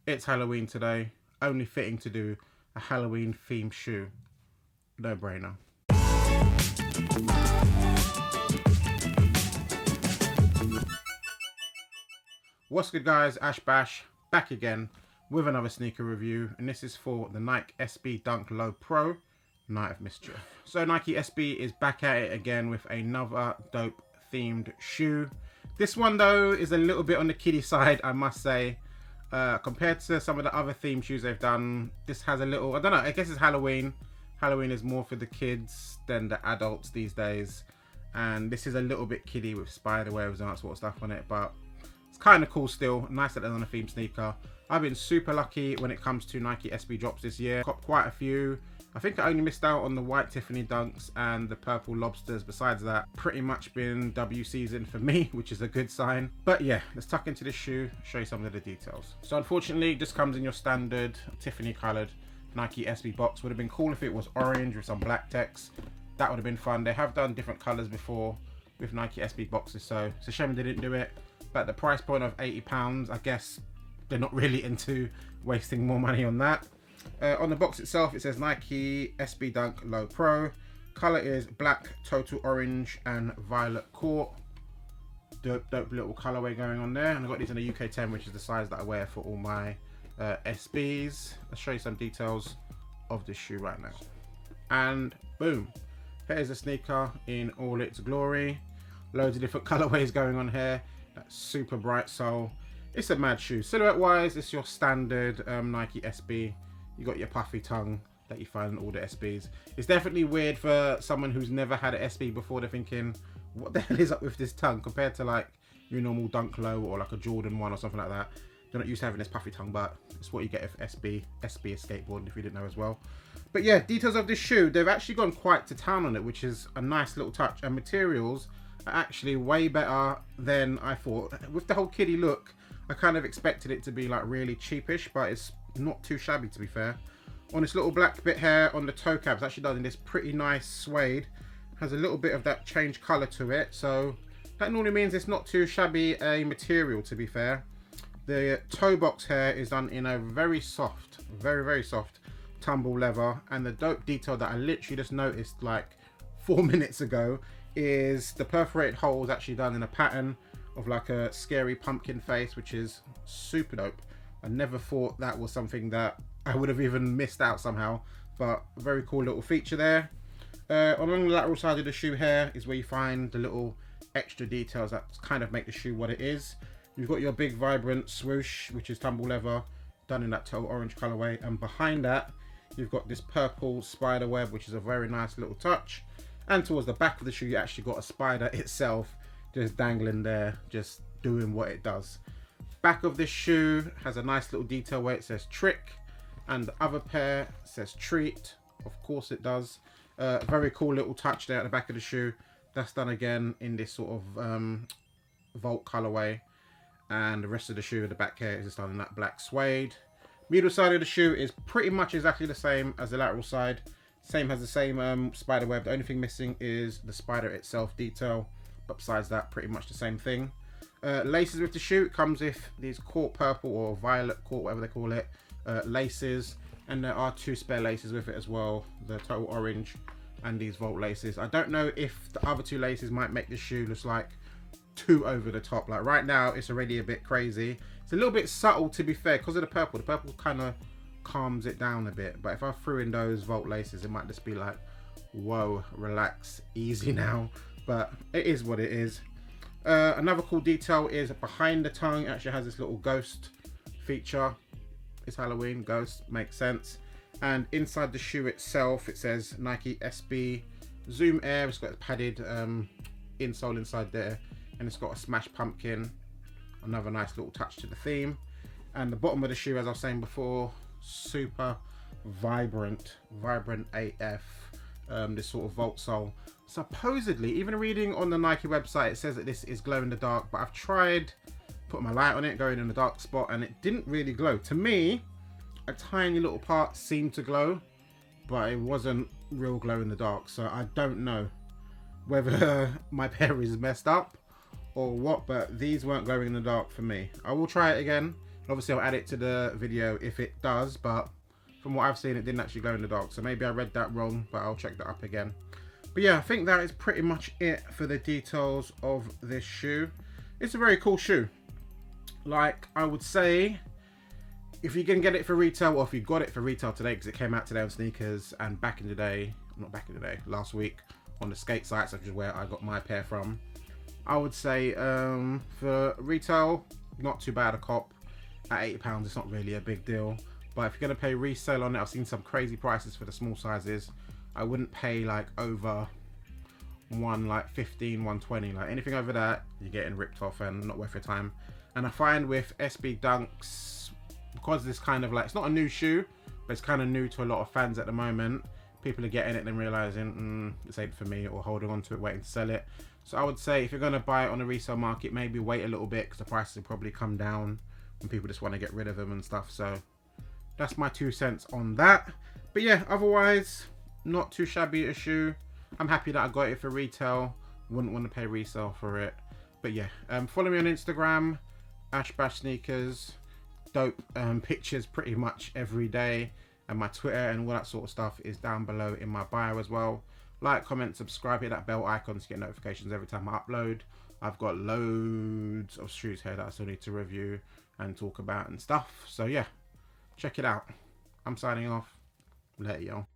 It's Halloween today. Only fitting to do a Halloween themed shoe. No brainer. What's good, guys? Ash Bash back again with another sneaker review, and this is for the Nike SB Dunk Low Pro Night of Mischief. So Nike SB is back at it again with another dope themed shoe. This one though is a little bit on the kiddie side, I must say. Compared to some of the other theme shoes they've done, this has a little, I don't know, I guess it's Halloween. Halloween is more for the kids than the adults these days. And this is a little bit kiddie with spider webs and that sort of stuff on it, but it's kind of cool still. Nice that they're on a theme sneaker. I've been super lucky when it comes to Nike SB drops this year. Got quite a few. I think I only missed out on the white Tiffany Dunks and the purple Lobsters. Besides that, pretty much been W season for me, which is a good sign. But yeah, let's tuck into this shoe, show you some of the details. So unfortunately, this comes in your standard Tiffany colored Nike SB box. Would have been cool if it was orange with some black text. That would have been fun. They have done different colors before with Nike SB boxes, so it's a shame they didn't do it. But at the price point of £80, I guess they're not really into wasting more money on that. On the box itself, it says Nike SB Dunk Low Pro. Color is black, total orange, and violet court. Dope little colorway going on there. And I've got these in a UK 10, which is the size that I wear for all my SBs. Let's show you some details of this shoe right now. And boom, here's a sneaker in all its glory. Loads of different colorways going on here. That super bright sole. It's a mad shoe. Silhouette wise, it's your standard Nike SB. You got your puffy tongue that you find in all the SBs. It's definitely weird for someone who's never had an SB before. They're thinking, what the hell is up with this tongue, compared to like your normal Dunk Low or like a Jordan 1 or something like that. They're not used to having this puffy tongue, but it's what you get if SB is skateboarding, if you didn't know as well. But yeah, details of this shoe, they've actually gone quite to town on it, which is a nice little touch. And materials are actually way better than I thought. With the whole kiddie look, I kind of expected it to be like really cheapish, but it's not too shabby, to be fair. On this little black bit here on the toe cap, it's actually done in this pretty nice suede. Has a little bit of that change color to it, so that normally means it's not too shabby a material, to be fair. The toe box here is done in a very soft, very soft tumble leather, and the dope detail that I literally just noticed like 4 minutes ago is the perforated hole is actually done in a pattern of like a scary pumpkin face, which is super dope. I never thought that was something that I would have even missed out somehow, but very cool little feature there. Along the lateral side of the shoe here is where you find the little extra details that kind of make the shoe what it is. You've got your big vibrant swoosh, which is tumble leather, done in that total orange colorway, and behind that you've got this purple spider web, which is a very nice little touch. And towards the back of the shoe, you actually got a spider itself just dangling there, just doing what it does. Back of this shoe has a nice little detail where it says trick, and the other pair says treat. Of course it does. Very cool little touch there at the back of the shoe. That's done again in this sort of Volt colorway, and the rest of the shoe at the back here is just done in that black suede. Middle side of the shoe is pretty much exactly the same as the lateral side. Same, has the same spider web. The only thing missing is the spider itself detail, but besides that, pretty much the same thing. Laces with the shoe, it comes with these court purple or violet court, whatever they call it, laces, and there are 2 spare laces with it as well, the total orange and these Volt laces. I don't know if the other 2 laces might make this shoe look like too over the top. Like right now it's already a bit crazy. It's a little bit subtle, to be fair, because of the purple kind of calms it down a bit, but if I threw in those Volt laces, it might just be like, whoa, relax, easy now. But it is what it is. Another cool detail is behind the tongue, it actually has this little ghost feature. It's Halloween, ghost, makes sense. And inside the shoe itself, it says Nike SB Zoom Air. It's got a padded insole inside there, and it's got a smashed pumpkin. Another nice little touch to the theme. And the bottom of the shoe, as I was saying before, super vibrant AF. This sort of Volt sole. Supposedly, even reading on the Nike website, it says that this is glow in the dark, but I've tried putting my light on it, going in a dark spot, and it didn't really glow. To me, a tiny little part seemed to glow, but it wasn't real glow in the dark. So I don't know whether my pair is messed up or what, but these weren't glowing in the dark for me. I will try it again. Obviously I'll add it to the video if it does, but from what I've seen it didn't actually glow in the dark, so maybe I read that wrong, but I'll check that up again. But yeah, I think that is pretty much it for the details of this shoe. It's a very cool shoe. Like, I would say, if you can get it for retail, or if you got it for retail today, because it came out today on sneakers, and back in the day, not back in the day, last week, on the skate sites, which is where I got my pair from, I would say for retail, not too bad a cop. At £80, it's not really a big deal. But if you're going to pay resale on it, I've seen some crazy prices for the small sizes. I wouldn't pay like over like 15, 120. Like anything over that, you're getting ripped off and not worth your time. And I find with SB Dunks, because this kind of like, it's not a new shoe, but it's kind of new to a lot of fans at the moment. People are getting it and realizing this ain't for me, or holding on to it, waiting to sell it. So I would say if you're going to buy it on a resale market, maybe wait a little bit, because the prices will probably come down and people just want to get rid of them and stuff. So that's my 2 cents on that. But yeah, otherwise, not too shabby a shoe. I'm happy that I got it for retail. Wouldn't want to pay resale for it. But yeah, follow me on Instagram, @ashbashsneakers. Dope pictures pretty much every day. And my Twitter and all that sort of stuff is down below in my bio as well. Like, comment, subscribe, hit that bell icon to get notifications every time I upload. I've got loads of shoes here that I still need to review and talk about and stuff. So yeah, check it out. I'm signing off. Later, y'all.